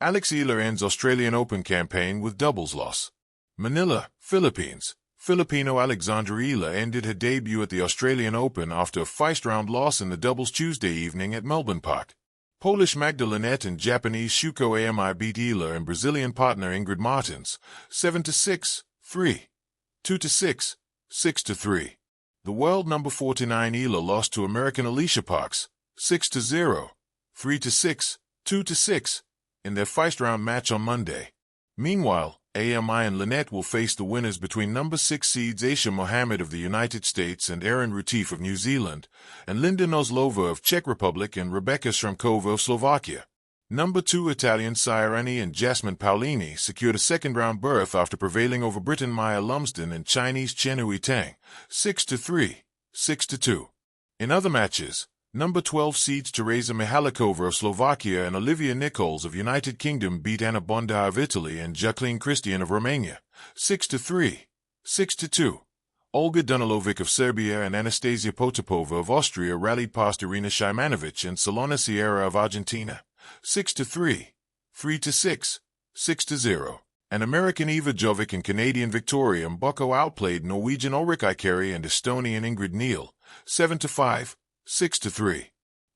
ALEX EALA ends Australian Open campaign with doubles loss. Manila, Philippines. Filipino Alexandra Eala ended her debut at the Australian Open after a first-round loss in the doubles Tuesday evening at Melbourne Park. Polish Magda Linette and Japanese Shuko Ami beat Eala and Brazilian partner Ingrid Martins 7-6, 3, 2-6, 6-3. The world number 49 Eala lost to American Alicia Parks 6-0, 3-6, 2-6 in their first-round match on Monday. Meanwhile, AMI and Linette will face the winners between number 6 seeds Aisha Mohammed of the United States and Erin Retief of New Zealand, and Linda Nozlova of Czech Republic and Rebecca Shremkova of Slovakia. Number 2 Italian Sairani and Jasmine Paolini secured a second-round berth after prevailing over Britain Maya Lumsden and Chinese Chen Huitang 6-3, 6-2. In other matches, number 12 seeds Teresa Mihalikova of Slovakia and Olivia Nichols of United Kingdom beat Anna Bonda of Italy and Jacqueline Christian of Romania 6-3, 6-2. Olga Danilovic of Serbia and Anastasia Potapova of Austria rallied past Irina Shimanovic and Solana Sierra of Argentina 6-3, 3-6, 6-0. And American Eva Jovic and Canadian Victoria Mboko outplayed Norwegian Ulrik Ikeri and Estonian Ingrid Neal 7-5, 6-3.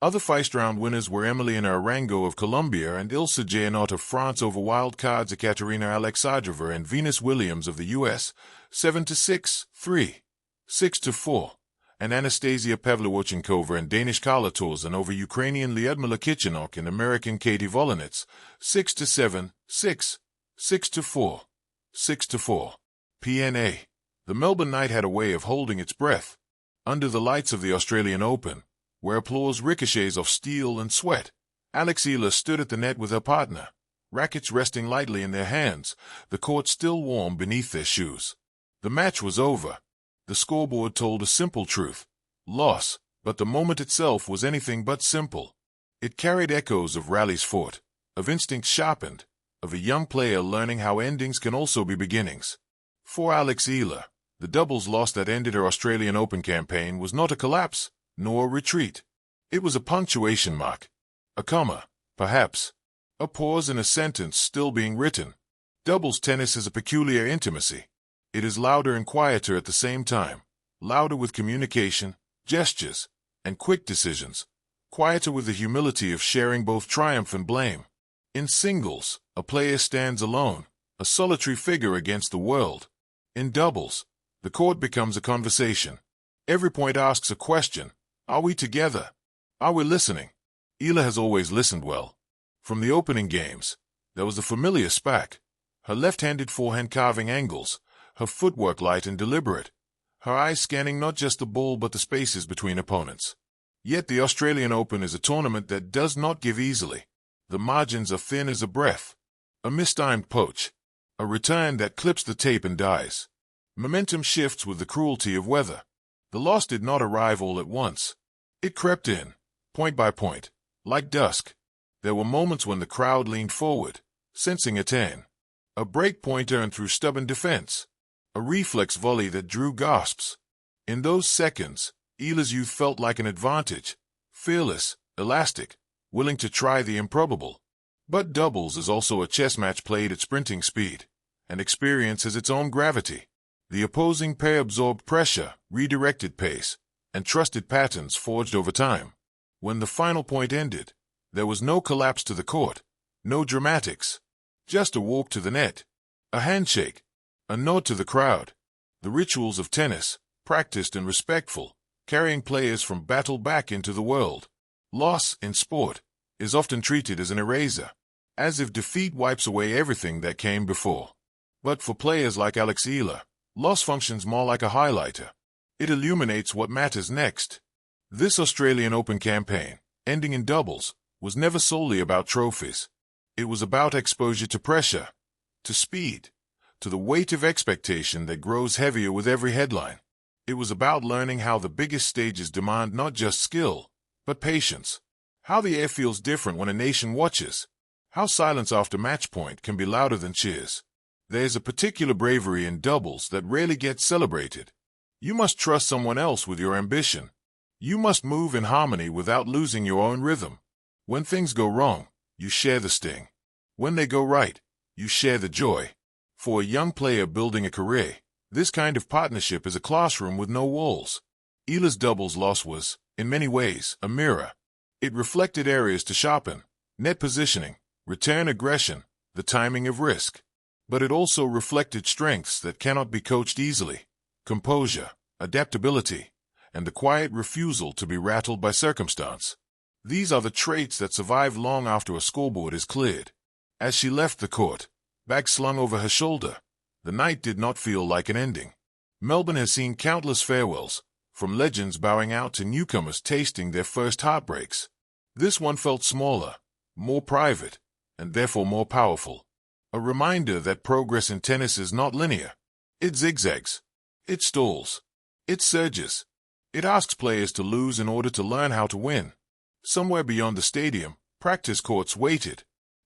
Other first-round winners were Emiliana Arango of Colombia and Ilse Jeanot of France over wildcards Ekaterina Alexandrova and Venus Williams of the U.S. 7-6, 3, 6-4. And Anastasia Pavlyuchenkova and Danish Karla Torsen over Ukrainian Lyudmila Kichenok and American Katie Volinets 6-7, 6, 6-4, 6-4. PNA. The Melbourne night had a way of holding its breath. Under the lights of the Australian Open, where applause ricochets off steel and sweat, ALEX EALA stood at the net with her partner, rackets resting lightly in their hands, the court still warm beneath their shoes. The match was over. The scoreboard told a simple truth: loss, but the moment itself was anything but simple. It carried echoes of rallies fought, of instincts sharpened, of a young player learning how endings can also be beginnings. For ALEX EALA, the doubles loss that ended her Australian Open campaign was not a collapse, nor a retreat. It was a punctuation mark. A comma, perhaps. A pause in a sentence still being written. Doubles tennis is a peculiar intimacy. It is louder and quieter at the same time. Louder with communication, gestures, and quick decisions. Quieter with the humility of sharing both triumph and blame. In singles, a player stands alone, a solitary figure against the world. In doubles, the court becomes a conversation. Every point asks a question. Are we together? Are we listening? Eala has always listened well. From the opening games, there was the familiar spark. Her left-handed forehand carving angles, her footwork light and deliberate, her eyes scanning not just the ball but the spaces between opponents. Yet the Australian Open is a tournament that does not give easily. The margins are thin as a breath. A mistimed poach. A return that clips the tape and dies. Momentum shifts with the cruelty of weather. The loss did not arrive all at once. It crept in, point by point, like dusk. There were moments when the crowd leaned forward, sensing a turn. A break point earned through stubborn defense. A reflex volley that drew gasps. In those seconds, Eala's youth felt like an advantage. Fearless, elastic, willing to try the improbable. But doubles is also a chess match played at sprinting speed, and experience has its own gravity. The opposing pair absorbed pressure, redirected pace, and trusted patterns forged over time. When the final point ended, there was no collapse to the court, no dramatics, just a walk to the net, a handshake, a nod to the crowd. The rituals of tennis, practiced and respectful, carrying players from battle back into the world. Loss, in sport, is often treated as an eraser, as if defeat wipes away everything that came before. But for players like ALEX EALA, loss functions more like a highlighter. It illuminates what matters next. This Australian Open campaign, ending in doubles, was never solely about trophies. It was about exposure to pressure, to speed, to the weight of expectation that grows heavier with every headline. It was about learning how the biggest stages demand not just skill, but patience. How the air feels different when a nation watches. How silence after match point can be louder than cheers. There's a particular bravery in doubles that rarely gets celebrated. You must trust someone else with your ambition. You must move in harmony without losing your own rhythm. When things go wrong, you share the sting. When they go right, you share the joy. For a young player building a career, this kind of partnership is a classroom with no walls. EALA's doubles loss was, in many ways, a mirror. It reflected areas to sharpen: net positioning, return aggression, the timing of risk. But it also reflected strengths that cannot be coached easily: composure, adaptability, and the quiet refusal to be rattled by circumstance. These are the traits that survive long after a scoreboard is cleared. As she left the court, bag slung over her shoulder, the night did not feel like an ending. Melbourne has seen countless farewells, from legends bowing out to newcomers tasting their first heartbreaks. This one felt smaller, more private, and therefore more powerful. A reminder that progress in tennis is not linear. It zigzags. It stalls. It surges. It asks players to lose in order to learn how to win. Somewhere beyond the stadium, practice courts waited.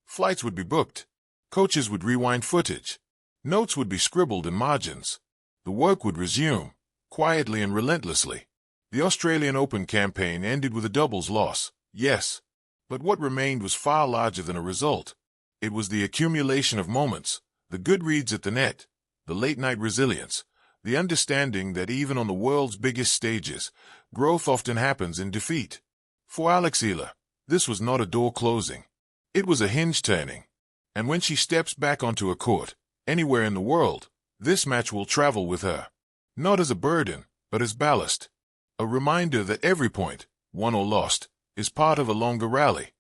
Flights would be booked. Coaches would rewind footage. Notes would be scribbled in margins. The work would resume, quietly and relentlessly. The Australian Open campaign ended with a doubles loss, yes. But what remained was far larger than a result. It was the accumulation of moments, the good reads at the net, the late-night resilience, the understanding that even on the world's biggest stages, growth often happens in defeat. For ALEX EALA, this was not a door closing. It was a hinge turning. And when she steps back onto a court, anywhere in the world, this match will travel with her. Not as a burden, but as ballast. A reminder that every point, won or lost, is part of a longer rally.